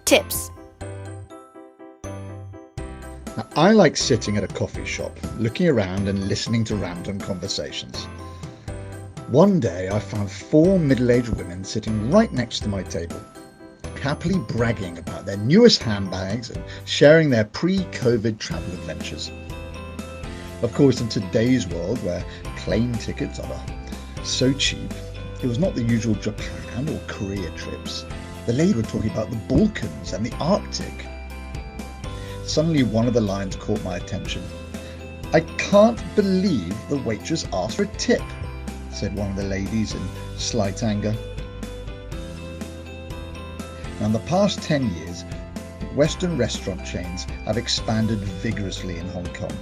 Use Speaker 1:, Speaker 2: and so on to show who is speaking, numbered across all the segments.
Speaker 1: Tips.
Speaker 2: Now, I like sitting at a coffee shop, looking around and listening to random conversations. One day I found 4 middle-aged women sitting right next to my table, happily bragging about their newest handbags and sharing their pre-COVID travel adventures. Of course, in today's world where plane tickets are so cheap, it was not the usual Japan or Korea trips. The ladies were talking about the Balkans and the Arctic. Suddenly one of the lines caught my attention. "I can't believe the waitress asked for a tip," said one of the ladies in slight anger. Now, in the past 10 years, Western restaurant chains have expanded vigorously in Hong Kong.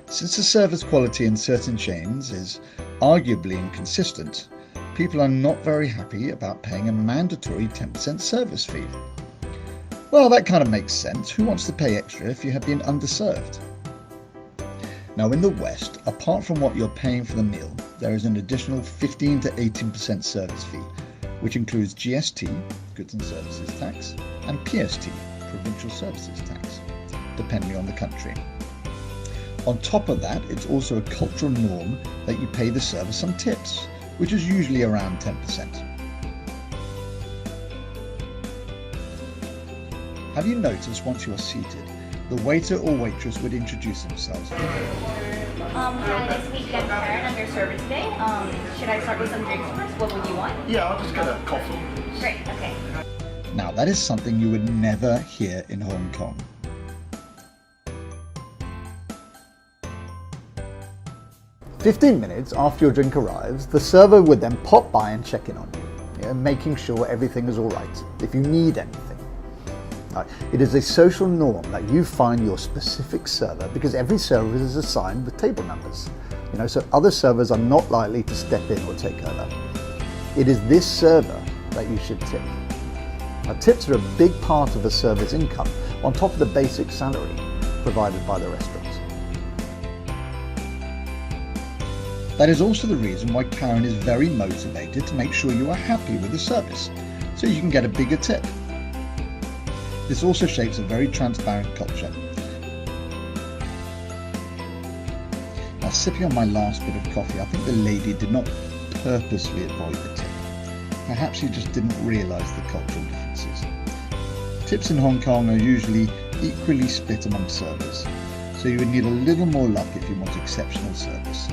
Speaker 2: Since the service quality in certain chains is arguably inconsistent, people are not very happy about paying a mandatory 10% service fee. Well, that kind of makes sense. Who wants to pay extra if you have been underserved? Now, in the West, apart from what you're paying for the meal, there is an additional 15 to 18% service fee, which includes GST, Goods and Services Tax, and PST, Provincial Services Tax, depending on the country. On top of that, it's also a cultural norm that you pay the server some tips, which is usually around 10%. Have you noticed once you're seated, the waiter or waitress would introduce themselves?
Speaker 3: Hi, nice to meet you. I'm Karen. I'm your server today. Should I start with some drinks first? What would you want?
Speaker 4: Yeah, I'll just get a coffee.
Speaker 3: Great, okay.
Speaker 2: Now, that is something you would never hear in Hong Kong. "15 minutes after your drink arrives, the server would then pop by and check in on you, making sure everything is all right, if you need anything. It is a social norm that you find your specific server because every server is assigned with table numbers, so other servers are not likely to step in or take over. It is this server that you should tip. Now, tips are a big part of a server's income, on top of the basic salary provided by the restaurants. That is also the reason why Karen is very motivated to make sure you are happy with the service, so you can get a bigger tip. This also shapes a very transparent culture. Now, sipping on my last bit of coffee, I think the lady did not purposely avoid the tip. Perhaps she just didn't realise the cultural differences. Tips in Hong Kong are usually equally split among servers, so you would need a little more luck if you want exceptional service.